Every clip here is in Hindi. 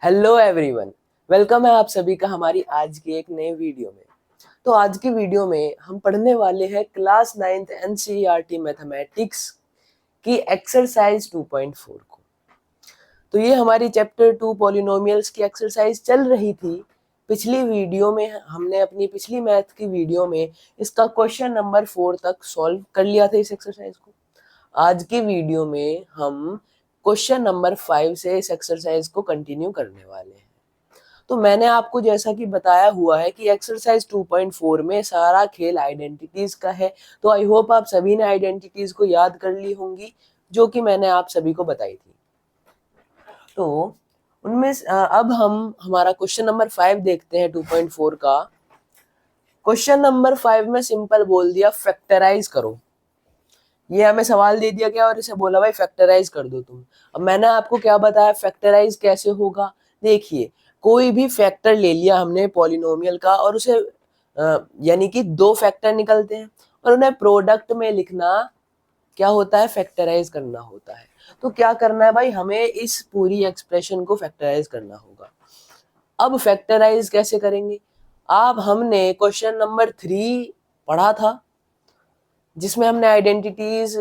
हेलो एवरीवन, वेलकम है आप सभी का हमारी आज की एक नई वीडियो में। तो आज की वीडियो में हम पढ़ने वाले हैं क्लास 9th एनसीईआरटी मैथमेटिक्स की एक्सरसाइज 2.4 को। तो ये हमारी चैप्टर 2 पॉलिनोमियल्स की एक्सरसाइज चल रही थी। पिछली वीडियो में हमने अपनी पिछली मैथ की वीडियो में इसका क्वेश्चन नंबर 4 तक सॉल्व कर लिया था इस एक्सरसाइज को। आज की वीडियो में हम क्वेश्चन नंबर 5 से इस एक्सरसाइज को कंटिन्यू करने वाले हैं। तो मैंने आपको जैसा कि बताया हुआ है कि एक्सरसाइज 2.4 में सारा खेल आइडेंटिटीज का है। तो आई होप आप सभी ने आइडेंटिटीज को याद कर ली होंगी जो कि मैंने आप सभी को बताई थी। तो उनमें अब हम हमारा क्वेश्चन नंबर 5 देखते हैं 2.4 का। क्वेश्चन नंबर 5 में सिंपल बोल दिया फैक्टराइज करो। ये हमें सवाल दे दिया गया और इसे बोला भाई फैक्टराइज कर दो तुम। अब मैंने आपको क्या बताया फैक्टराइज कैसे होगा। देखिए, कोई भी फैक्टर ले लिया हमने पॉलिनोमियल का और उसे यानी कि दो फैक्टर निकलते हैं और उन्हें प्रोडक्ट में लिखना क्या होता है, फैक्टराइज करना होता है। तो क्या करना है भाई, हमें इस पूरी एक्सप्रेशन को फैक्टराइज करना होगा। अब फैक्टराइज कैसे करेंगे, अब हमने क्वेश्चन नंबर 3 पढ़ा था जिसमें हमने आइडेंटिटीज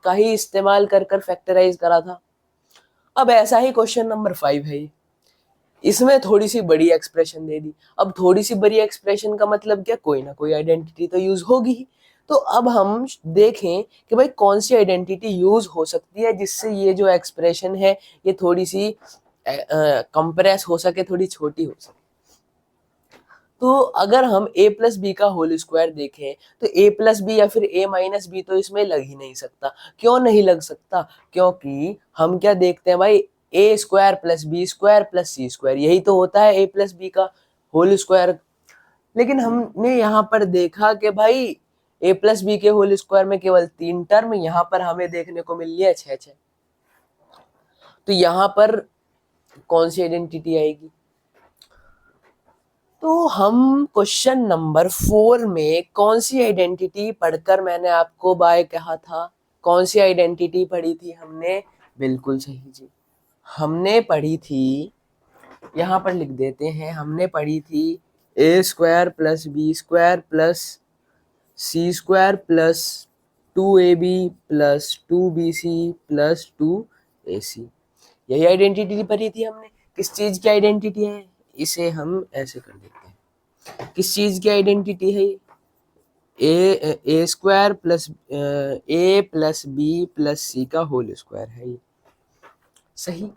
का ही इस्तेमाल कर कर फैक्टराइज करा था। अब ऐसा ही क्वेश्चन नंबर 5 है, इसमें थोड़ी सी बड़ी एक्सप्रेशन दे दी। अब थोड़ी सी बड़ी एक्सप्रेशन का मतलब क्या, कोई ना कोई आइडेंटिटी तो यूज होगी ही। तो अब हम देखें कि भाई कौन सी आइडेंटिटी यूज हो सकती है जिससे ये जो एक्सप्रेशन है ये थोड़ी सी कंप्रेस हो सके, थोड़ी छोटी हो सके। तो अगर हम a प्लस बी का होल स्क्वायर देखें तो a प्लस बी या फिर a माइनस बी तो इसमें लग ही नहीं सकता। क्यों नहीं लग सकता, क्योंकि हम क्या देखते हैं भाई, a square plus B square plus C square, यही तो होता है a प्लस बी का होल स्क्वायर। लेकिन हमने यहाँ पर देखा कि भाई a प्लस बी के होल स्क्वायर में केवल 3 टर्म, यहाँ पर हमें देखने को मिल रही है 6 6। तो यहाँ पर कौन सी आइडेंटिटी आएगी। तो हम क्वेश्चन नंबर 4 में कौन सी आइडेंटिटी पढ़कर मैंने आपको बाय कहा था, कौन सी आइडेंटिटी पढ़ी थी हमने, बिल्कुल सही जी, हमने पढ़ी थी, यहाँ पर लिख देते हैं, हमने पढ़ी थी a square plus B square plus C square plus 2ab plus 2bc plus 2ac। यही आइडेंटिटी पढ़ी थी हमने। किस चीज की आइडेंटिटी है, इसे हम ऐसे कर देते हैं, किस चीज की आइडेंटिटी है, ए स्क्वायर प्लस ए प्लस बी प्लस सी का होल स्क्वायर है ये। सही।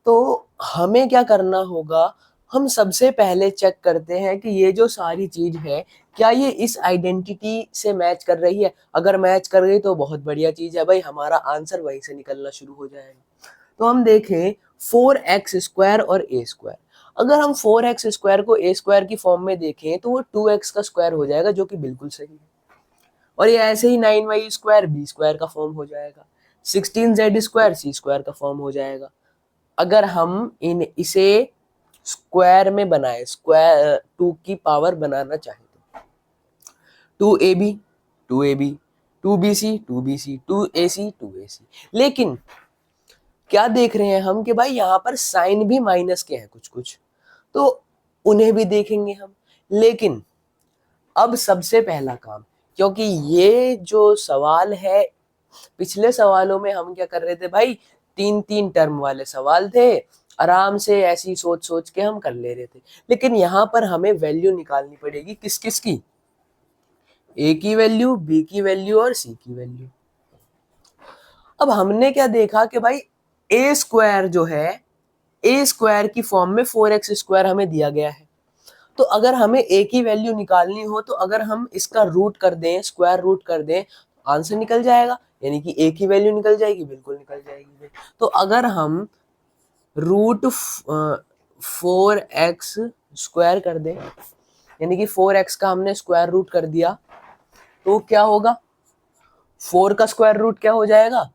तो हमें क्या करना होगा, हम सबसे पहले चेक करते हैं कि ये जो सारी चीज है क्या ये इस आइडेंटिटी से मैच कर रही है। अगर मैच कर गई तो बहुत बढ़िया चीज है भाई, हमारा आंसर वहीं से निकलना शुरू हो जाएगा। तो हम देखें 4x स्क्वायर और ए स्क्वायर। अगर हम 4x स्क्वायर को ए स्क्वायर की फॉर्म में देखें तो वो 2x का स्क्वायर हो जाएगा, जो कि बिल्कुल सही है। और ये ऐसे ही 9y स्क्वायर बी स्क्वायर का फॉर्म हो जाएगा, 16z स्क्वायर सी स्क्वायर का फॉर्म हो जाएगा। अगर हम इसे स्क्वायर में बनाए, स्क्वायर 2 की पावर बनाना चाहे तो 2ab 2ab 2bc 2bc 2ac 2ac। लेकिन क्या देख रहे हैं हम कि भाई यहाँ पर साइन भी माइनस के हैं कुछ कुछ, तो उन्हें भी देखेंगे हम। लेकिन अब सबसे पहला काम, क्योंकि ये जो सवाल है, पिछले सवालों में हम क्या कर रहे थे भाई, 3 3 टर्म वाले सवाल थे, आराम से ऐसी सोच सोच के हम कर ले रहे थे। लेकिन यहाँ पर हमें वैल्यू निकालनी पड़ेगी, किस किस की, ए की वैल्यू, बी की वैल्यू और सी की वैल्यू। अब हमने क्या देखा कि भाई ए स्क्वायर जो है, ए स्क्वायर की फॉर्म में 4x स्क्वायर हमें दिया गया है। तो अगर हमें ए की वैल्यू निकालनी हो तो अगर हम इसका रूट कर दें, स्क्वायर रूट कर दें, आंसर निकल जाएगा, यानी कि ए की वैल्यू निकल जाएगी, बिल्कुल निकल जाएगी। तो अगर हम रूट 4x स्क्वायर कर दें, यानी कि 4x का हमने स्क्वायर रूट कर दिया, तो क्या होगा, 4 का स्क्वायर रूट क्या हो जाएगा,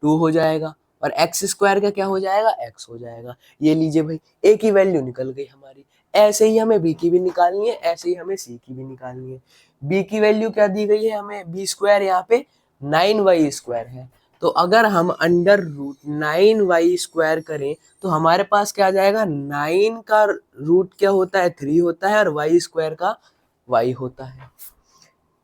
2 हो जाएगा, और एक्स स्क्वायर का क्या हो जाएगा, एक्स हो जाएगा। ये लीजिए भाई, ए की वैल्यू निकल गई हमारी। ऐसे ही हमें बी की भी निकालनी है, ऐसे ही हमें सी की भी निकालनी है। बी की वैल्यू क्या दी गई है हमें, बी स्क्वायर यहाँ पे 9y स्क्वायर है, तो अगर हम √9y² करें तो हमारे पास क्या आ जाएगा, 9 का रूट क्या होता है, 3 होता है, और y² का y होता है।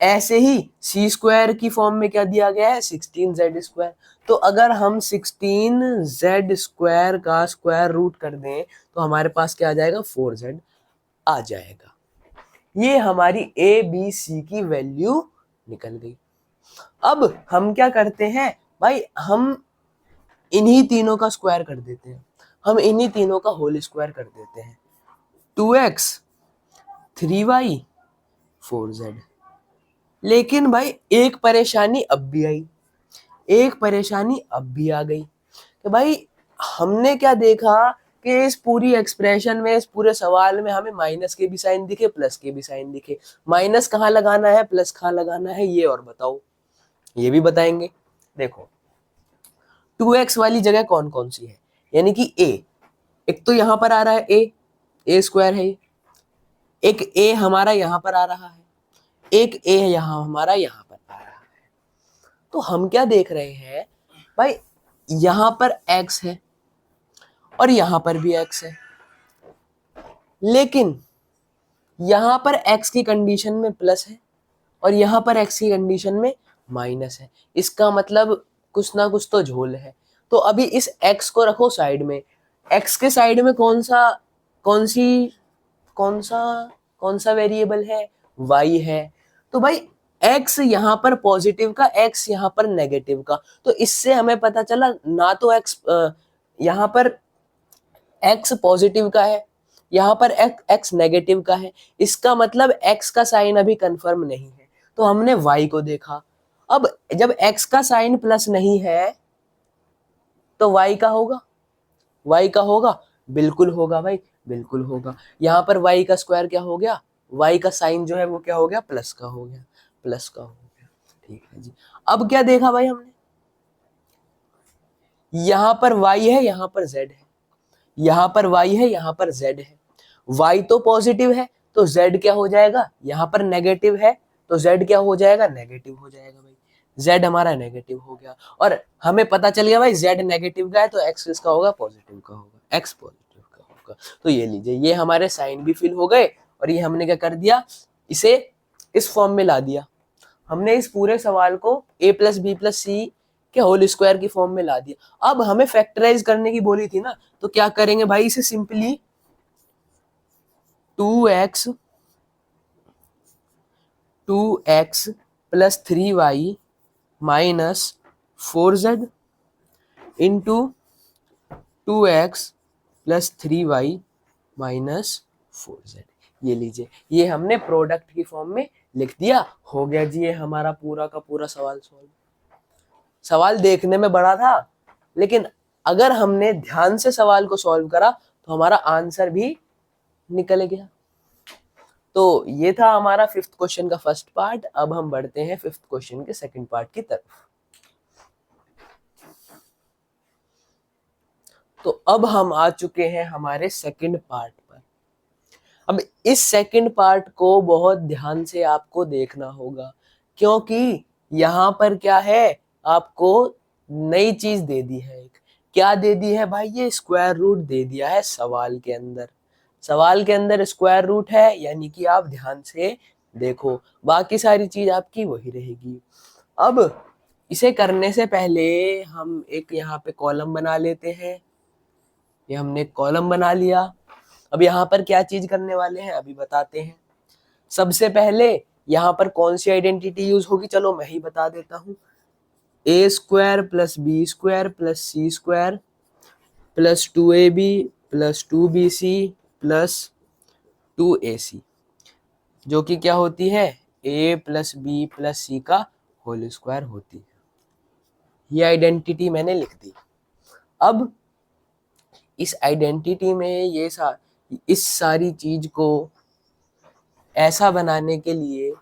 ऐसे ही c² की फॉर्म में क्या दिया गया है, 16z²। तो अगर हम 16z² का स्क्वायर रूट कर दें तो हमारे पास क्या आ जाएगा, 4z आ जाएगा। ये हमारी a b c की वैल्यू निकल गई। अब हम क्या करते हैं भाई, हम इन्हीं तीनों का स्क्वायर कर देते हैं, हम इन्हीं तीनों का होल स्क्वायर कर देते हैं। 2x 3y 4z। लेकिन भाई एक परेशानी अब भी आई, एक परेशानी अब भी आ गई कि भाई हमने क्या देखा कि इस पूरी एक्सप्रेशन में, इस पूरे सवाल में हमें माइनस के भी साइन दिखे, प्लस के भी साइन दिखे। माइनस कहाँ लगाना है, प्लस कहाँ लगाना है, ये और बताओ। ये भी बताएंगे। देखो 2x वाली जगह कौन कौन सी है, यानी कि a, एक तो यहां पर आ रहा है a² है, एक a हमारा यहां पर आ रहा है, एक a यहां हमारा यहां पर आ रहा है। तो हम क्या देख रहे हैं भाई, यहां पर x है और यहां पर भी x है, लेकिन यहां पर x की कंडीशन में प्लस है और यहां पर x की कंडीशन में माइनस है। इसका मतलब कुछ ना कुछ तो झोल है। तो अभी इस x को रखो साइड में, x के साइड में कौन सा वेरिएबल है, y है। तो भाई x यहां पर पॉजिटिव का, x यहां पर नेगेटिव का। तो इससे हमें पता चला ना तो x यहां पर x पॉजिटिव का है, यहां पर x नेगेटिव का है। इसका मतलब x का साइन अभी कंफर्म नहीं है। तो हमने y को देखा। अब जब x का साइन प्लस नहीं है तो y का होगा, y का होगा, बिल्कुल होगा भाई, बिल्कुल होगा। यहां पर y का स्क्वायर क्या हो गया, y का साइन जो है वो क्या हो गया, प्लस का हो गया, प्लस का हो गया। ठीक है जी। अब क्या देखा भाई हमने, यहां पर y है, यहां पर z है, यहां पर y है, यहां पर z है। y तो पॉजिटिव है तो z क्या हो जाएगा, यहां पर नेगेटिव है तो z क्या हो जाएगा, नेगेटिव हो जाएगा भाई। z हमारा नेगेटिव हो गया और हमें पता चल गया भाई z नेगेटिव का है तो x किसका होगा, पॉजिटिव का होगा, x पॉजिटिव का होगा। तो ये लीजिए, ये हमारे साइन भी फिल हो गए और ये हमने क्या कर दिया, इसे इस फॉर्म में ला दिया। हमने इस पूरे सवाल को a प्लस बी प्लस सी के होल स्क्वायर की फॉर्म में ला दिया। अब हमें फैक्टराइज करने की बोली थी ना, तो क्या करेंगे भाई, इसे simply 2x plus 3y minus 4z into 2x plus 3y minus 4z। ये लीजिए, ये हमने प्रोडक्ट की फॉर्म में लिख दिया। हो गया जी ये हमारा पूरा का पूरा सवाल सॉल्व। सवाल देखने में बड़ा था, लेकिन अगर हमने ध्यान से सवाल को सॉल्व करा तो हमारा आंसर भी निकल गया। तो ये था हमारा 5th क्वेश्चन का फर्स्ट पार्ट। अब हम बढ़ते हैं 5th क्वेश्चन के सेकंड पार्ट की तरफ। तो अब हम आ चुके हैं हमारे सेकंड पार्ट पर। अब इस सेकंड पार्ट को बहुत ध्यान से आपको देखना होगा, क्योंकि यहां पर क्या है, आपको नई चीज दे दी है। एक क्या दे दी है भाई, ये स्क्वायर रूट दे दिया है सवाल के अंदर। सवाल के अंदर स्क्वायर रूट है, यानी कि आप ध्यान से देखो, बाकी सारी चीज आपकी वही रहेगी। अब इसे करने से पहले हम एक यहाँ पे कॉलम बना लेते हैं। ये हमने कॉलम बना लिया। अब यहाँ पर क्या चीज करने वाले हैं अभी बताते हैं। सबसे पहले यहाँ पर कौन सी आइडेंटिटी यूज होगी, चलो मैं ही बता देता हूँ। a² plus b² plus c² plus 2ab plus 2bc plus 2ac, जो कि क्या होती है, a प्लस बी प्लस सी का होल स्क्वायर होती है। ये आइडेंटिटी मैंने लिख दी। अब इस आइडेंटिटी में इस सारी चीज को ऐसा बनाने के लिए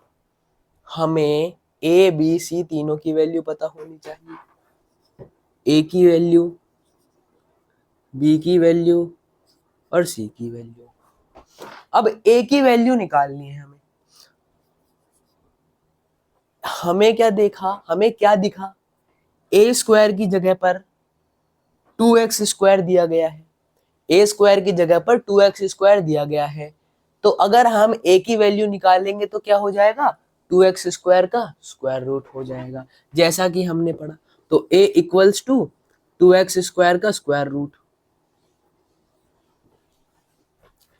हमें ए बी सी तीनों की वैल्यू पता होनी चाहिए। ए की वैल्यू, बी की वैल्यू और सी की वैल्यू। अब ए की वैल्यू निकालनी है हमें। हमें क्या देखा, हमें क्या दिखा ए स्क्वायर की जगह पर 2x स्क्वायर दिया गया है, ए स्क्वायर की जगह पर 2x स्क्वायर दिया गया है। तो अगर हम ए की वैल्यू निकालेंगे तो क्या हो जाएगा, 2x स्क्वायर का स्क्वायर रूट हो जाएगा, जैसा कि हमने पढ़ा। तो a equals to 2x square का स्क्वायर रूट,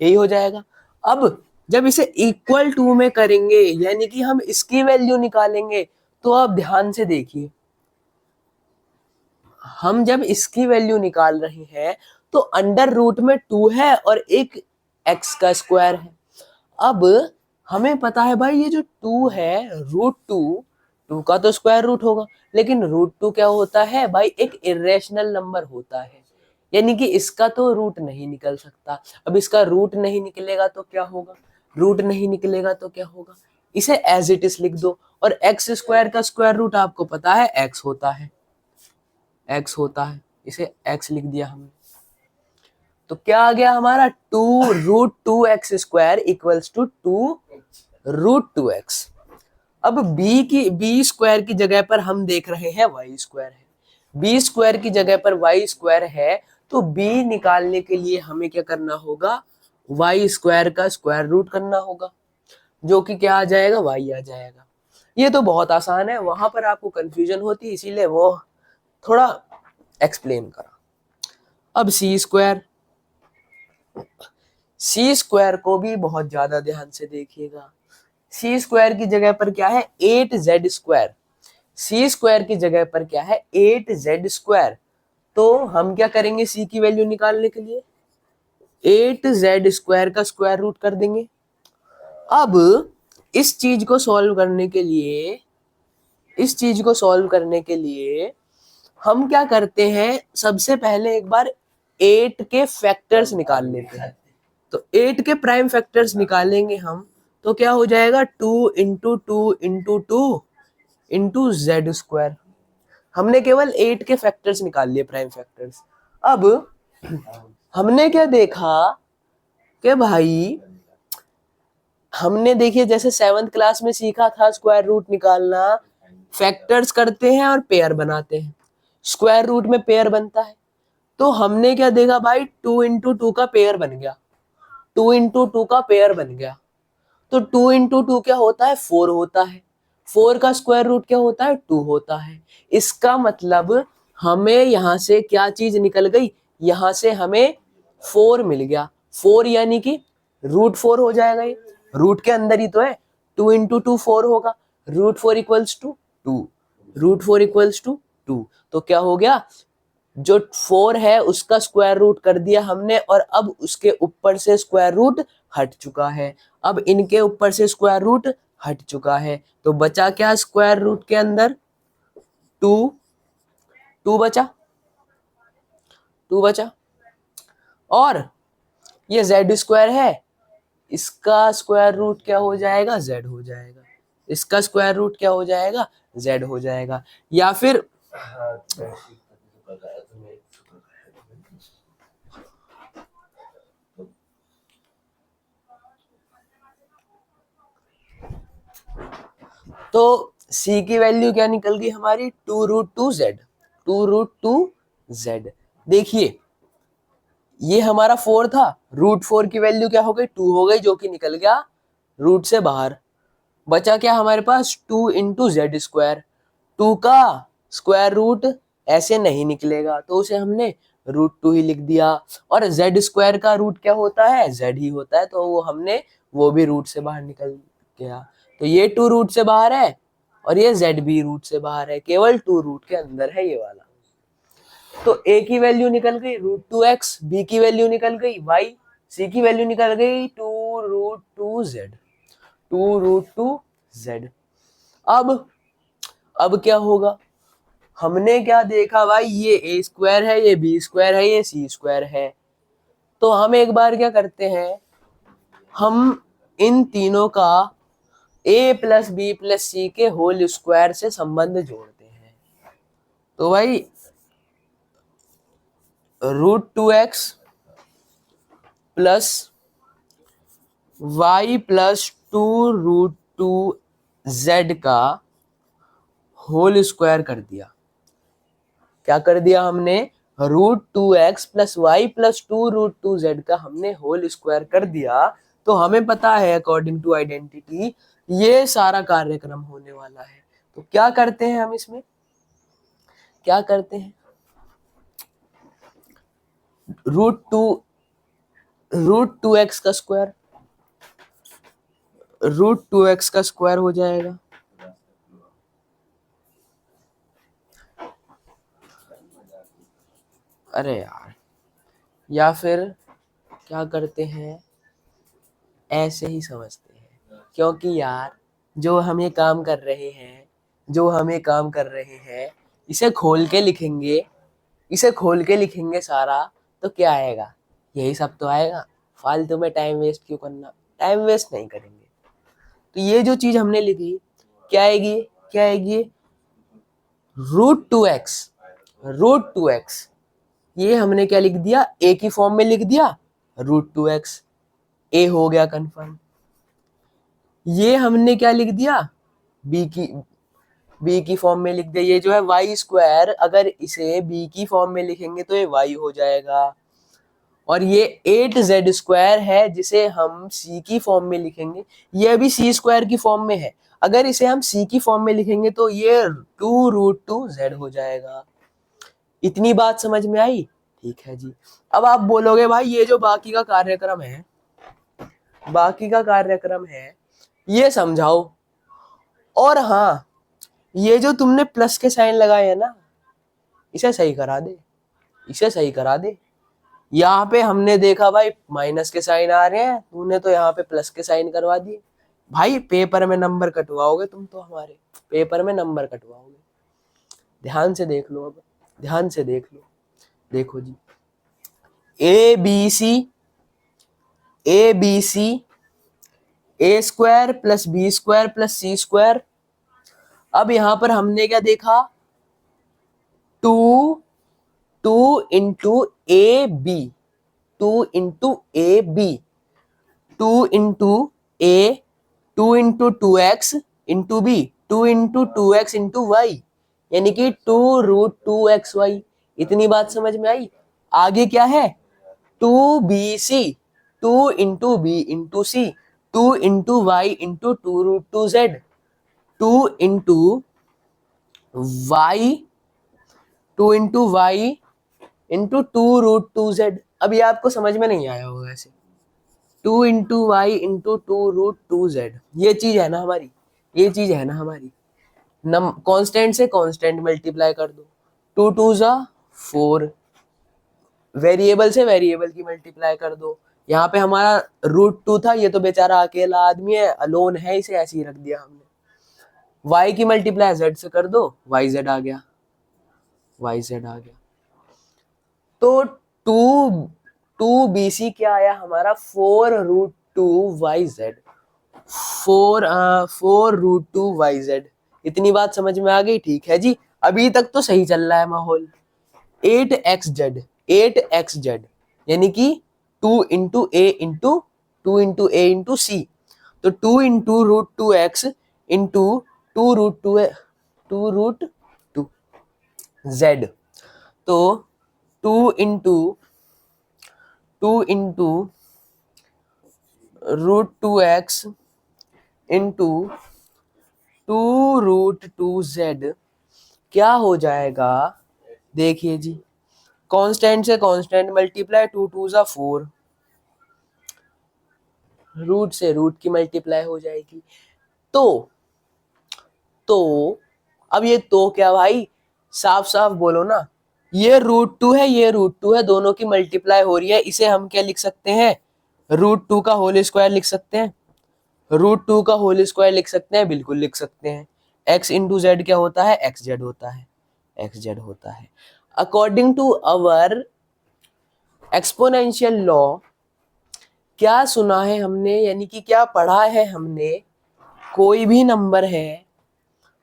यही हो जाएगा। अब जब इसे इक्वल टू में करेंगे, यानी कि हम इसकी वैल्यू निकालेंगे, तो आप ध्यान से देखिए, हम जब इसकी वैल्यू निकाल रहे हैं तो अंडर रूट में 2 है और एक x का स्क्वायर है। अब हमें पता है भाई, ये जो 2 है √2 का तो स्क्वायर रूट होगा, लेकिन √2 क्या होता है भाई, एक इरेशनल नंबर होता है, यानी कि इसका तो रूट नहीं निकल सकता। अब इसका रूट नहीं निकलेगा तो क्या होगा, रूट नहीं निकलेगा तो क्या होगा, इसे एज इट इज लिख दो। और एक्स स्क्वायर का स्क्वायर रूट आपको पता है एक्स होता है, एक्स होता है, इसे एक्स लिख दिया हमने। तो क्या आ गया हमारा, 2√2x square equals to 2√2x। अब बी स्क्वायर की जगह पर हम देख रहे हैं वाई स्क्वायर है, बी स्क्वायर की जगह पर वाई स्क्वायर है, तो बी निकालने के लिए हमें क्या करना होगा, वाई स्क्वायर का स्क्वायर रूट करना होगा, जो कि क्या आ जाएगा, वाई आ जाएगा। ये तो बहुत आसान है, वहां पर आपको कंफ्यूजन होती, इसीलिए वो थोड़ा एक्सप्लेन करा। अब सी स्क्वायर को भी बहुत ज्यादा ध्यान से देखिएगा। सी स्क्वायर की जगह पर क्या है, 8z स्क्वायर, सी स्क्वायर की जगह पर क्या है, 8z स्क्वायर। तो हम क्या करेंगे, सी की वैल्यू निकालने के लिए 8z स्क्वायर का स्क्वायर रूट कर देंगे। अब इस चीज को सॉल्व करने के लिए, इस चीज को सॉल्व करने के लिए हम क्या करते हैं, सबसे पहले एक बार 8 के फैक्टर्स निकाल लेते हैं। तो 8 के प्राइम फैक्टर्स निकालेंगे हम, तो क्या हो जाएगा, 2 × 2 × 2 × z²। हमने केवल 8 के फैक्टर्स निकाल लिए, प्राइम फैक्टर्स। अब हमने क्या देखा कि भाई, हमने देखिए जैसे 7th क्लास में सीखा था स्क्वायर रूट निकालना, फैक्टर्स करते हैं और पेयर बनाते हैं, स्क्वायर रूट में पेयर बनता है। तो हमने क्या देखा भाई, 2 × 2 का पेयर बन गया, 2 × 2 का पेयर बन गया। तो 2 × 2 क्या होता है, 4 होता है, 4 का स्क्वायर रूट क्या होता है, 2 होता है। इसका मतलब हमें यहां से क्या चीज निकल गई, यहां से हमें 4 मिल गया, 4 यानी कि √4 हो जाएगा, ये रूट के अंदर ही तो है, 2 × 2 4 होगा, √4 इक्वल्स टू 2, √4 इक्वल्स टू 2। तो क्या हो गया, जो 4 है उसका स्क्वायर रूट कर दिया हमने, और अब उसके ऊपर से स्क्वायर रूट हट चुका है, अब इनके ऊपर से स्क्वायर रूट हट चुका है, तो बचा क्या स्क्वायर रूट के अंदर, 2, 2 बचा, 2 बचा। और ये z² है, इसका स्क्वायर रूट क्या हो जाएगा, z हो जाएगा, इसका स्क्वायर रूट क्या हो जाएगा, z हो जाएगा। या फिर तो c की वैल्यू क्या निकल गई हमारी, 2√2z, 2√2z। देखिए ये हमारा 4 था, √4 की वैल्यू क्या हो गई, 2 हो गई, जो कि निकल गया रूट से बाहर। बचा क्या हमारे पास, 2 × z²। 2 का स्क्वायर रूट ऐसे नहीं निकलेगा, तो उसे हमने √2 ही लिख दिया। और z² का रूट क्या होता है, z ही होता है, तो वो हमने वो भी रूट से बाहर निकल गया। तो ये 2 रूट से बाहर है और ये z भी रूट से बाहर है, केवल 2 रूट के अंदर है ये वाला। तो a की वैल्यू निकल गई √2x, b की वैल्यू निकल गई y, c की वैल्यू निकल गई 2√2z, 2√2z। अब क्या होगा, हमने क्या देखा भाई, ये a² है, ये b² है, ये c² है। तो हम एक बार क्या करते हैं, हम इन तीनों का a + b + c के होल स्क्वायर से संबंध जोड़ते हैं। तो भाई √2x + y + 2√2z का होल स्क्वायर कर दिया, क्या कर दिया हमने, √2x plus Y plus 2√2z का हमने होल स्क्वायर कर दिया। तो हमें पता है अकॉर्डिंग टू आइडेंटिटी ये सारा कार्यक्रम होने वाला है। तो क्या करते हैं हम इसमें, क्या करते हैं, √2x का स्क्वायर, √2x का स्क्वायर हो जाएगा, अरे यार, या फिर क्या करते हैं, ऐसे ही समझते हैं, क्योंकि यार जो हम ये काम कर रहे हैं, जो हम ये काम कर रहे हैं, इसे खोल के लिखेंगे, इसे खोल के लिखेंगे सारा, तो क्या आएगा, यही सब तो आएगा। फालतू में टाइम वेस्ट क्यों करना, टाइम वेस्ट नहीं करेंगे। तो ये जो चीज हमने लिखी क्या आएगी, क्या आएगी, √2x, √2x, ये हमने क्या लिख दिया, ए की फॉर्म में लिख दिया, √2x, ए हो गया कंफर्म। ये हमने क्या लिख दिया, बी की फॉर्म में लिख दिया, ये जो है वाई स्क्वायर, अगर इसे बी की फॉर्म में लिखेंगे तो ये वाई हो जाएगा। और ये 8z स्क्वायर है जिसे हम सी की फॉर्म में लिखेंगे, ये अभी सी स्क्वायर की फॉर्म में है, अगर इसे हम सी की फॉर्म में लिखेंगे तो ये 2√2z हो जाएगा। इतनी बात समझ में आई, ठीक है जी। अब आप बोलोगे भाई ये जो बाकी का कार्यक्रम है, बाकी का कार्यक्रम है ये समझाओ। और हाँ, ये जो तुमने प्लस के साइन लगाए हैं ना, इसे सही करा दे, इसे सही करा दे। यहाँ पे हमने देखा भाई माइनस के साइन आ रहे हैं, तूने तो यहाँ पे प्लस के साइन करवा दिए। भाई पेपर में नंबर कटवाओगे तुम तो, हमारे पेपर में नंबर कटवाओगे। ध्यान से देख लो, अब ध्यान से देख लो, देखो जी, a b c, a b c, a square plus B square plus C square. अब यहां पर हमने क्या देखा, 2 into a b, 2 into a b, 2 into a, 2 into 2x into b, 2 into 2x into y, यानी कि 2√2xy। इतनी बात समझ में आई। आगे क्या है, 2bc, 2 into b into c, 2 into y into 2√2z, 2 into y, 2 into y into 2√2z। अब ये आपको समझ में नहीं आया होगा ऐसे, 2 इंटू y इंटू 2√2z, ये चीज है ना हमारी, ये चीज है ना हमारी। कांस्टेंट से कांस्टेंट मल्टीप्लाई कर दो, 2 2 ज़ा 4, वेरिएबल से वेरिएबल की मल्टीप्लाई कर दो। यहाँ पे हमारा √2 था, ये तो बेचारा अकेला आदमी है, अलोन है, इसे ऐसे ही रख दिया हमने। y की मल्टीप्लाई z से कर दो, yz आ गया, yz आ गया। तो 2 क्या आया हमारा, 4√2yz, 4√2yz। इतनी बात समझ में आ गई, ठीक है जी। अभी तक तो सही चल रहा है माहौल। 8xz, 8xz यानी कि 2 इंटू a इंटू तो 2 इंटू √2x इंटू 2√2z, तो 2 इंटू √2x इंटू 2√2z क्या हो जाएगा, देखिए जी, कांस्टेंट से कांस्टेंट मल्टीप्लाई, 2 2 ज़ा 4, रूट से रूट की मल्टीप्लाई हो जाएगी। तो अब ये तो क्या भाई, साफ साफ बोलो ना, ये √2 है, ये √2 है, दोनों की मल्टीप्लाई हो रही है, इसे हम क्या लिख सकते हैं, √2 का होल स्क्वायर लिख सकते हैं, √2 का होल स्क्वायर लिख सकते हैं, बिल्कुल लिख सकते हैं। x इंटू जेड क्या होता है, xz होता है, xz होता है। According to our exponential law, क्या सुना है हमने, यानी कि क्या पढ़ा है हमने, कोई भी नंबर है,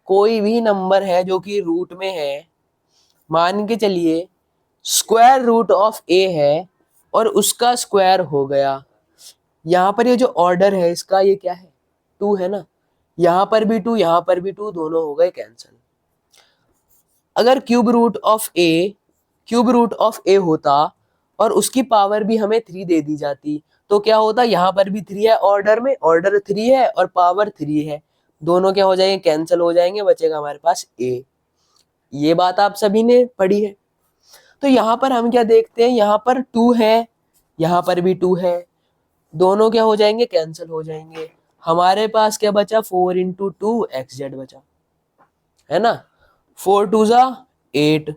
कोई भी नंबर है जो कि रूट में है, मान के चलिए स्क्वायर रूट ऑफ ए है और उसका स्क्वायर हो गया। यहाँ पर ये जो ऑर्डर है इसका, ये क्या है, 2 है ना, यहाँ पर भी 2, यहाँ पर भी 2, दोनों हो गए कैंसिल। अगर क्यूब रूट ऑफ ए होता और उसकी पावर भी हमें 3 दे दी जाती तो क्या होता, यहाँ पर भी 3 है ऑर्डर में, ऑर्डर 3 है और पावर 3 है, दोनों क्या हो जाएंगे, कैंसिल हो जाएंगे, बचेगा हमारे पास ए। ये बात आप सभी ने पढ़ी है। तो यहाँ पर हम क्या देखते हैं, यहाँ पर 2 है, यहाँ पर भी 2 है, दोनों क्या हो जाएंगे, कैंसिल हो जाएंगे। हमारे पास क्या बचा, 4 इंटू 2 एक्स जेड बचा, है ना। 4 टू जा 8,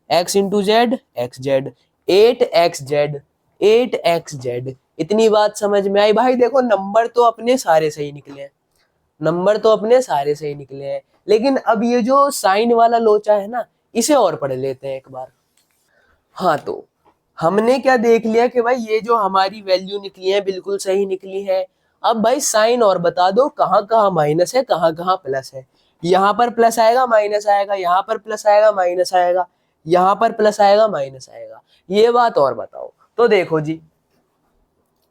x into Z x Z, 8 x Z, 8 x Z. इतनी बात समझ में आई भाई। देखो नंबर तो अपने सारे सही निकले हैं, नंबर तो अपने सारे सही निकले हैं, लेकिन अब ये जो साइन वाला लोचा है ना, इसे और पढ़ लेते हैं एक बार। हाँ, तो हमने क्या देख लिया कि भाई ये जो हमारी वैल्यू निकली है बिल्कुल सही निकली है। अब भाई साइन और बता दो, कहाँ कहाँ माइनस है, कहाँ कहाँ प्लस है। यहाँ पर प्लस आएगा माइनस आएगा, यहाँ पर प्लस आएगा माइनस आएगा, यहाँ पर प्लस आएगा माइनस आएगा, ये बात और बताओ। तो देखो जी,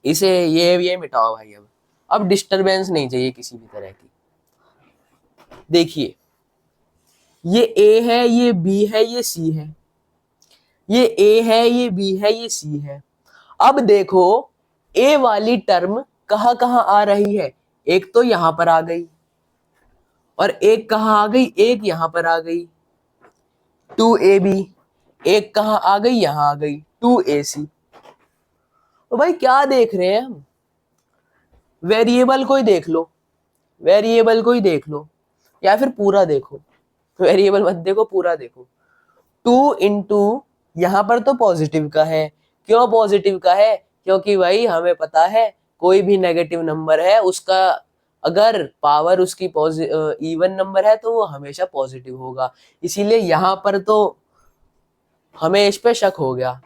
इसे ये मिटाओ भाई। अब डिस्टरबेंस नहीं चाहिए किसी भी तरह की। देखिए, ये ए है, ये बी है, ये सी है, ये ए है, ये बी है, ये सी है। अब देखो ए वाली टर्म कहाँ कहाँ आ रही है, एक तो यहां पर आ गई और एक कहाँ आ गई, एक यहां पर आ गई 2ab, एक कहाँ आ गई, यहां आ गई 2ac। तो भाई क्या देख रहे हैं हम, वेरिएबल को ही देख लो, वेरिएबल को ही देख लो, या फिर पूरा देखो, वेरिएबल मत देखो पूरा देखो। 2 इंटू यहाँ पर तो पॉजिटिव का है, क्यों पॉजिटिव का है, क्योंकि भाई हमें पता है कोई भी नेगेटिव नंबर है उसका अगर पावर उसकी इवन नंबर है तो वो हमेशा पॉजिटिव होगा, इसीलिए यहाँ पर तो हमें इस पे शक हो गया,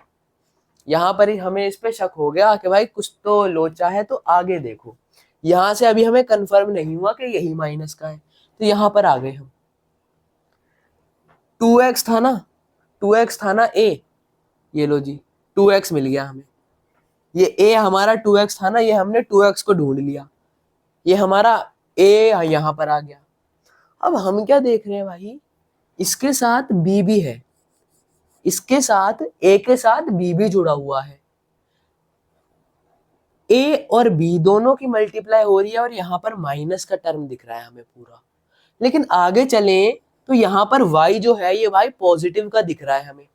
यहाँ पर ही हमें इस पे शक हो गया कि भाई कुछ तो लोचा है। तो आगे देखो, यहाँ से अभी हमें कंफर्म नहीं हुआ कि यही माइनस का है, तो यहाँ पर आ गए हम। 2x था ना, 2x था ना ए, ये लो जी 2x मिल गया हमें। ये a हमारा 2x था ना, ये हमने 2x को ढूंढ लिया, ये हमारा a यहाँ पर आ गया। अब हम क्या देख रहे हैं भाई, इसके साथ b भी है, इसके साथ a के साथ b भी जुड़ा हुआ है, a और b दोनों की मल्टीप्लाई हो रही है और यहाँ पर माइनस का टर्म दिख रहा है हमें पूरा। लेकिन आगे चले तो यहाँ पर y जो है ये भाई पॉजिटिव का दिख रहा है हमें,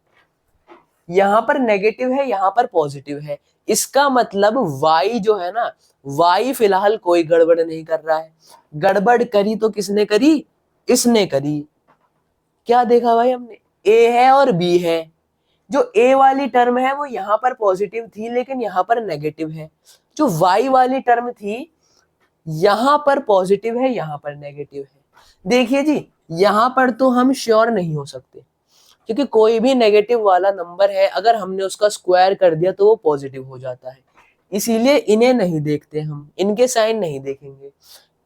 यहाँ पर नेगेटिव है, यहाँ पर पॉजिटिव है, इसका मतलब y जो है ना, y फिलहाल कोई गड़बड़ नहीं कर रहा है। गड़बड़ करी तो किसने करी, इसने करी। क्या देखा भाई हमने, a है और b है, जो a वाली टर्म है वो यहाँ पर पॉजिटिव थी लेकिन यहाँ पर नेगेटिव है, जो y वाली टर्म थी यहाँ पर पॉजिटिव है, यहाँ पर नेगेटिव है। देखिए जी, यहाँ पर तो हम श्योर नहीं हो सकते क्योंकि कोई भी नेगेटिव वाला नंबर है अगर हमने उसका स्क्वायर कर दिया तो वो पॉजिटिव हो जाता है, इसीलिए इन्हें नहीं देखते हम, इनके साइन नहीं देखेंगे।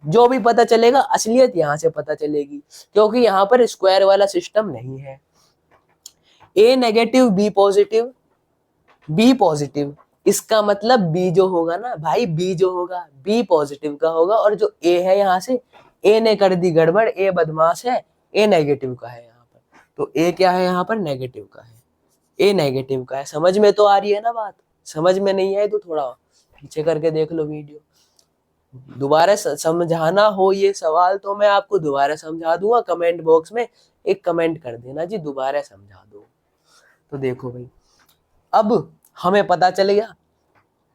जो भी पता चलेगा असलियत यहाँ से पता चलेगी, क्योंकि यहाँ पर स्क्वायर वाला सिस्टम नहीं है। A negative B positive, B positive, इसका मतलब बी जो होगा ना भाई, बी जो होगा बी पॉजिटिव का होगा, और जो ए है यहाँ से ए ने कर दी गड़बड़, ए बदमाश है, ए नेगेटिव का है यहाँ पर, तो ए क्या है यहाँ पर, नेगेटिव का है, ए नेगेटिव का है। समझ में तो आ रही है ना बात, समझ में नहीं आए तो थोड़ा पीछे करके देख लो वीडियो, दोबारा समझाना हो ये सवाल तो मैं आपको दोबारा समझा दूंगा, कमेंट बॉक्स में एक कमेंट कर देना जी दोबारा समझा दो। तो देखो भाई, अब हमें पता चल गया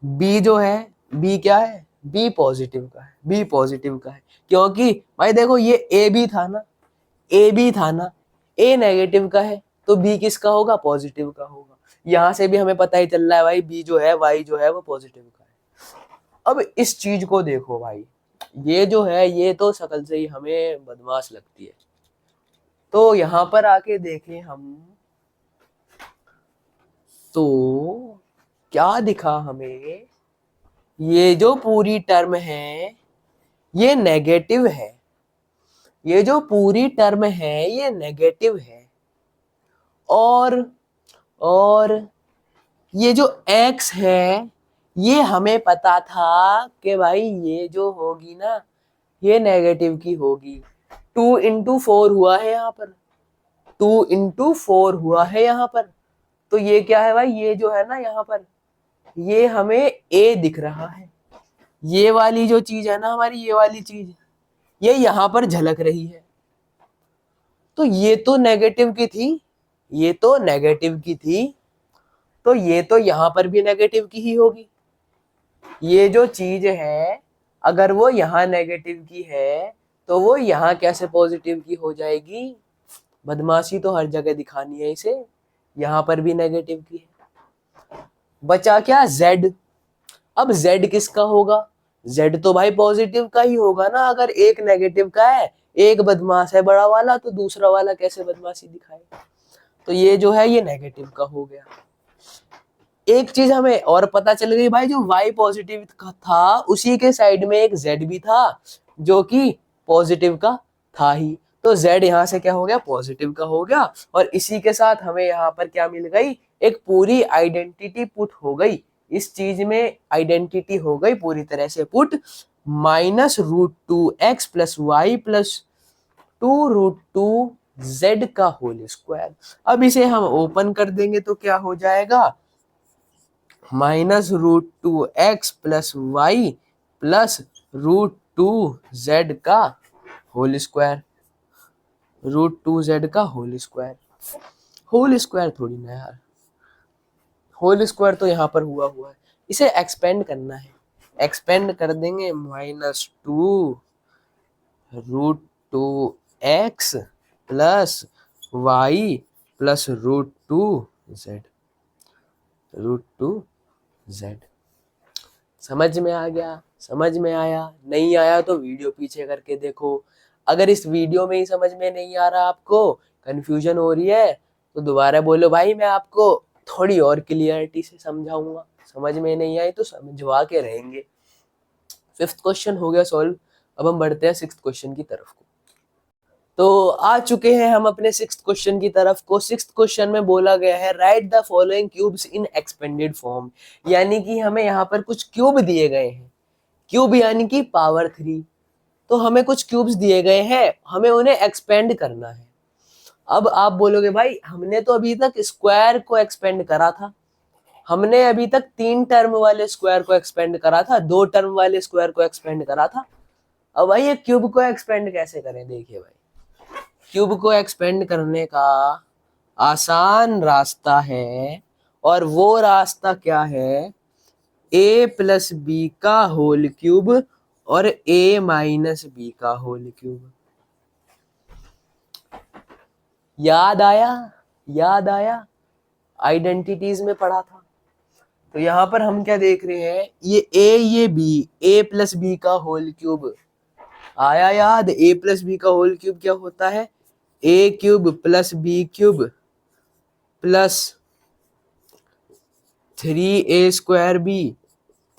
बी जो है, बी क्या है, बी पॉजिटिव का है, बी पॉजिटिव का है, क्योंकि भाई देखो ये ए बी था ना, ए बी था ना, ए नेगेटिव का है तो बी किसका होगा, पॉजिटिव का होगा। यहां से भी हमें पता ही चल रहा है भाई बी जो है, वाई जो है वो पॉजिटिव का है। अब इस चीज को देखो भाई, ये जो है ये तो शक्ल से ही हमें बदमाश लगती है, तो यहां पर आके देखें हम तो क्या दिखा हमें, ये जो पूरी टर्म है ये नेगेटिव है, ये जो पूरी टर्म है ये नेगेटिव है, और ये जो x है ये हमें पता था कि भाई ये जो होगी ना ये नेगेटिव की होगी। 2 इंटू 4 हुआ है यहाँ पर, 2 इंटू 4 हुआ है यहाँ पर। तो ये क्या है भाई, ये जो है ना यहाँ पर, ये हमें ए दिख रहा है। ये वाली जो चीज है ना हमारी, ये वाली चीज, ये यहाँ पर झलक रही है। तो ये तो नेगेटिव की थी, ये तो नेगेटिव की थी, तो ये तो यहाँ पर भी नेगेटिव की ही होगी। ये जो चीज है, अगर वो यहाँ नेगेटिव की है तो वो यहाँ कैसे पॉजिटिव की हो जाएगी? बदमाशी तो हर जगह दिखानी है इसे। यहाँ पर भी नेगेटिव की है। बचा क्या? Z। अब Z किसका होगा? Z तो भाई पॉजिटिव का ही होगा ना। अगर एक नेगेटिव का है, एक बदमाश है बड़ा वाला, तो दूसरा वाला कैसे बदमाशी दिखाए? तो ये जो है ये नेगेटिव का हो गया। एक चीज हमें और पता चल गई भाई, जो Y पॉजिटिव का था उसी के साइड में एक Z भी था जो कि पॉजिटिव का था ही। तो Z यहाँ से क्या हो गया? पॉजिटिव का हो गया। और इसी के साथ हमें यहाँ पर क्या मिल गई? एक पूरी आइडेंटिटी पुट हो गई। इस चीज में आइडेंटिटी हो गई पूरी तरह से put, -√2x plus Y plus 2√2z का होल स्क्वायर। अब इसे हम ओपन कर देंगे तो क्या हो जाएगा? -√2x plus Y plus √2z का होल स्क्वायर। √2z का होल स्क्वायर। होल स्क्वायर थोड़ी ना यार, होल स्क्वायर तो यहाँ पर हुआ है। इसे एक्सपेंड करना है, एक्सपेंड कर देंगे। -2√2x plus Y plus √2z। समझ में आ गया? समझ में आया? नहीं आया तो वीडियो पीछे करके देखो। अगर इस वीडियो में ही समझ में नहीं आ रहा, आपको कंफ्यूजन हो रही है, तो दोबारा बोलो भाई, मैं आपको थोड़ी और क्लियरिटी से समझाऊंगा। समझ में नहीं आई तो समझवा के रहेंगे। 5th क्वेश्चन हो गया सॉल्व। अब हम बढ़ते हैं 6th क्वेश्चन की तरफ को। तो आ चुके हैं हम अपने 6th क्वेश्चन की तरफ को। 6th क्वेश्चन में बोला गया है right the following cubes in expanded form, यानी कि हमें यहाँ पर कुछ क्यूब दिए गए हैं। क्यूब यानी कि पावर 3। तो हमें कुछ क्यूब्स दिए गए हैं, हमें उन्हें एक्सपेंड करना है। अब आप बोलोगे भाई, हमने तो अभी तक स्क्वायर को एक्सपेंड करा था, हमने अभी तक 3 टर्म वाले स्क्वायर को एक्सपेंड करा था, 2 टर्म वाले स्क्वायर को एक्सपेंड करा था। अब भाई ये क्यूब को एक्सपेंड कैसे करें? देखिए भाई, क्यूब को एक्सपेंड करने का आसान रास्ता है, और वो रास्ता क्या है? a प्लस बी का होल क्यूब और a माइनस बी का होल क्यूब। याद आया? याद आया? आइडेंटिटीज में पढ़ा था। तो यहाँ पर हम क्या देख रहे हैं? ये a ये b, a प्लस बी का होल क्यूब आया याद? a प्लस बी का होल क्यूब क्या होता है? a cube plus B cube plus 3a square B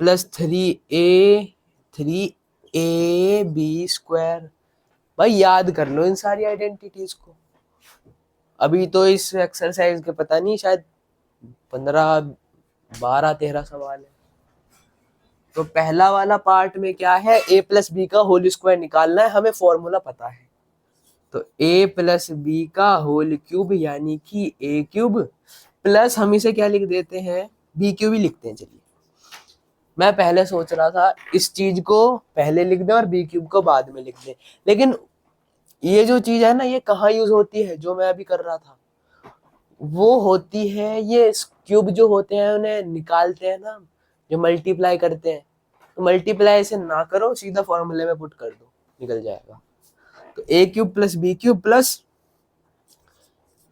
plus 3a B square. भाई याद कर लो इन सारी आइडेंटिटीज को। अभी तो इस एक्सरसाइज के पता नहीं शायद 15, 12, 13 सवाल है। तो पहला वाला पार्ट में क्या है? a प्लस बी का होल स्क्वायर निकालना है, हमें फॉर्मूला पता है। तो a प्लस बी का होल क्यूब यानी कि a क्यूब प्लस, हम इसे क्या लिख देते हैं? b क्यूब ही लिखते हैं। चलिए, मैं पहले सोच रहा था इस चीज को पहले लिख दें और b क्यूब को बाद में लिख दें, लेकिन ये जो चीज है ना, ये कहाँ यूज होती है? जो मैं अभी कर रहा था वो होती है, ये क्यूब जो होते हैं उन्हें निकालते हैं ना, जो मल्टीप्लाई करते हैं, तो मल्टीप्लाई से ना करो, सीधा फॉर्मूले में पुट कर दो, निकल जाएगा। तो a cube plus B cube plus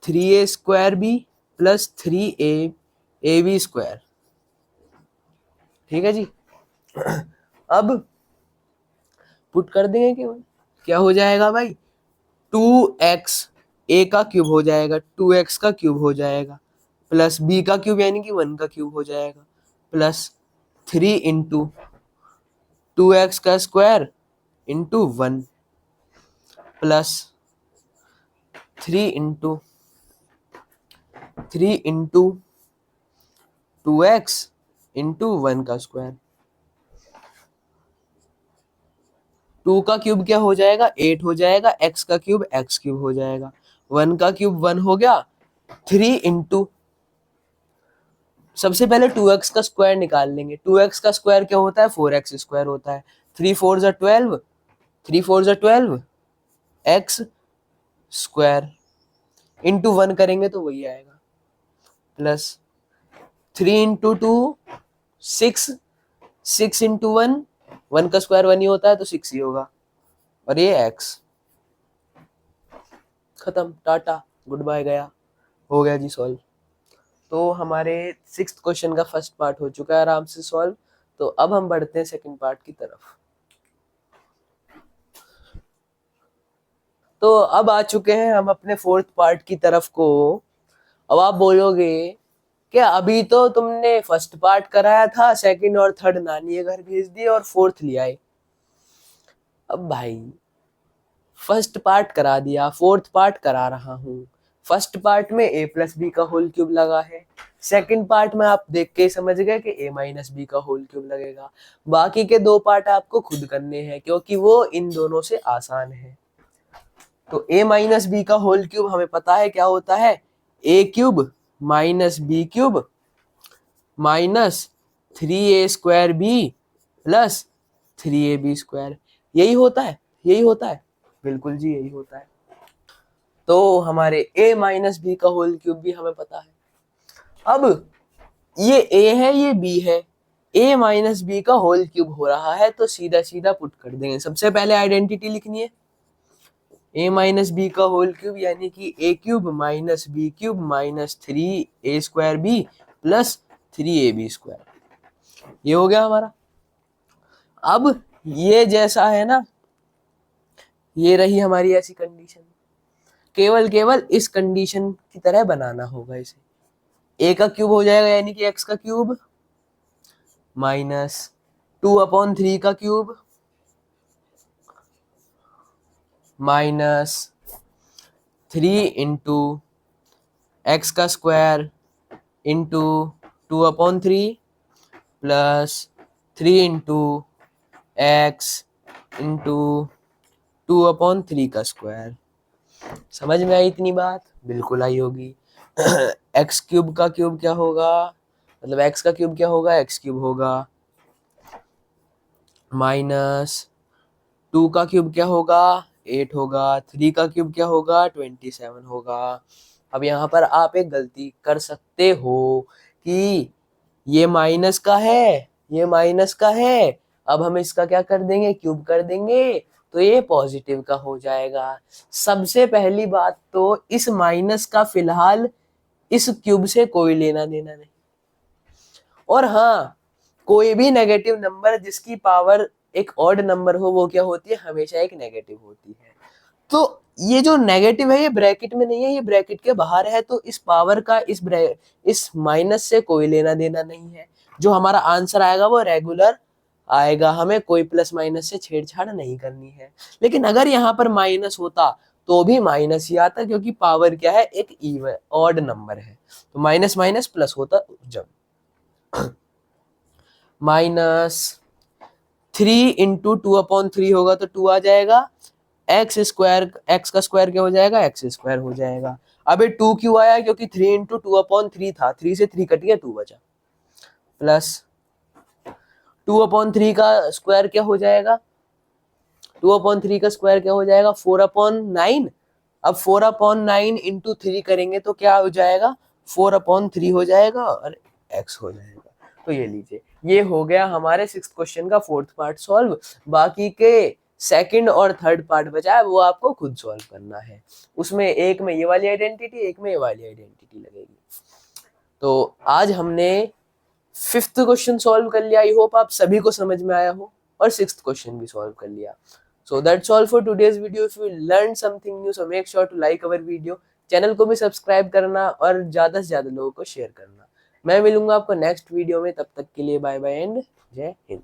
3a square B plus 3a B square. ठीक है जी। अब पुट कर देंगे कि क्या हो जाएगा भाई? 2x a का क्यूब हो जाएगा, 2x का क्यूब हो जाएगा, प्लस b का क्यूब यानी कि 1 का क्यूब हो जाएगा, प्लस 3 इंटू 2x का square into 1 plus 3 into 2x into 1 का स्क्वायर। 2 का क्यूब क्या हो जाएगा? 8 हो जाएगा, x का क्यूब x क्यूब हो जाएगा, 1 का क्यूब 1 हो गया, 3 इंटू, सबसे पहले 2x का स्क्वायर निकाल लेंगे। 2x का स्क्वायर क्या होता है, 4x स्क्वायर होता है। 3 4 जा 12, 3 4 जा 12 x स्क्वायर इंटू 1 करेंगे तो वही आएगा, प्लस 3 इंटू 2 6, 6 इंटू 1, 1 का स्क्वायर 1 ही होता है तो 6 ही होगा, और ये x। खत्म, टाटा गुड बाय, गया, हो गया जी सॉल्व। तो हमारे 6th क्वेश्चन का फर्स्ट पार्ट हो चुका है आराम से सॉल्व। तो अब हम बढ़ते हैं सेकंड पार्ट की तरफ। तो अब आ चुके हैं हम अपने 4th पार्ट की तरफ को। अब आप बोलोगे कि अभी तो तुमने फर्स्ट पार्ट कराया था, सेकंड और थर्ड नानी के घर भेज दिए और 4th ले आए। अब भाई फर्स्ट पार्ट करा दिया, 4th पार्ट करा रहा हूँ। फर्स्ट पार्ट में a प्लस बी का होल क्यूब लगा है, सेकंड पार्ट में आप देख के समझ गए कि a माइनस बी का होल क्यूब लगेगा। बाकी के 2 पार्ट आपको खुद करने हैं क्योंकि वो इन दोनों से आसान है। तो a माइनस बी का होल क्यूब हमें पता है क्या होता है, a cube minus B cube minus 3a square B plus 3ab square. यही होता है, यही होता है, बिल्कुल जी यही होता है। तो हमारे a माइनस बी का होल क्यूब भी हमें पता है। अब ये a है, ये b है, a माइनस बी का होल क्यूब हो रहा है तो सीधा सीधा पुट कर देंगे। सबसे पहले आइडेंटिटी लिखनी है, a माइनस बी का होल क्यूब यानी कि a cube minus B cube minus 3a square B plus 3ab square. ये हो गया हमारा। अब ये जैसा है ना, ये रही हमारी ऐसी कंडीशन, केवल इस कंडीशन की तरह बनाना होगा इसे। a का क्यूब हो जाएगा यानी कि x का क्यूब माइनस 2/3 का क्यूब माइनस 3 इंटू एक्स का square into 2/3 plus 3 into x into 2/3 का स्क्वायर। समझ में आई इतनी बात? बिल्कुल आई होगी। एक्स क्यूब का क्यूब क्या होगा, मतलब एक्स का क्यूब क्या होगा, एक्स क्यूब होगा माइनस 2 का क्यूब क्या होगा, 8 होगा, 3 का क्यूब क्या होगा, 27 होगा। अब यहाँ पर आप एक गलती कर सकते हो कि ये माइनस का है, ये माइनस का है, अब हम इसका क्या कर देंगे, क्यूब कर देंगे तो ये पॉजिटिव का हो जाएगा। सबसे पहली बात तो इस माइनस का फिलहाल इस क्यूब से कोई लेना देना नहीं। और हाँ, कोई भी नेगेटिव नंबर जिसकी पावर एक ऑड नंबर हो वो क्या होती है, हमेशा एक नेगेटिव होती है। तो ये जो नेगेटिव है ये ब्रैकेट में नहीं है, ये ब्रैकेट के बाहर है, तो इस पावर का इस माइनस से कोई लेना देना नहीं है। जो हमारा आंसर आएगा वो रेगुलर आएगा, हमें कोई प्लस माइनस से छेड़छाड़ नहीं करनी है। लेकिन अगर यहाँ पर माइनस होता तो भी माइनस ही आता क्योंकि पावर क्या है, एक इवन ऑड नंबर है। तो माइनस माइनस प्लस होता जब माइनस 3 इंटू 2/3 होगा तो 2 आ जाएगा, एक्स स्क्वायर, एक्स का स्क्वायर क्या हो जाएगा, एक्स स्क्वायर हो जाएगा। अब ये 2 क्यों आया, क्योंकि 3 इंटू 2/3 था, 3 से 3 कट गया, 2 बचा, प्लस 2/3 का स्क्वायर क्या हो जाएगा, 2/3 का स्क्वायर क्या हो जाएगा, 4/9। अब 4/9 इंटू 3 करेंगे तो क्या हो जाएगा, 4/3 हो जाएगा और x हो जाएगा। तो ये लीजिए, ये हो गया हमारे 6th क्वेश्चन का 4th पार्ट सॉल्व। बाकी के सेकंड और थर्ड पार्ट बचा है वो आपको खुद सॉल्व करना है। उसमें एक में ये वाली आइडेंटिटी, एक में ये वाली आइडेंटिटी लगेगी। तो आज हमने 5th क्वेश्चन सॉल्व कर लिया। आई होप आप सभी को समझ में आया हो, और 6th क्वेश्चन भी सॉल्व कर लिया। So that's all for today's video. If you learned something new, so make sure to like our video. Channel को भी सब्सक्राइब करना और ज्यादा से ज्यादा लोगों को शेयर करना। मैं मिलूंगा आपको नेक्स्ट वीडियो में, तब तक के लिए बाय बाय एंड जय हिंद।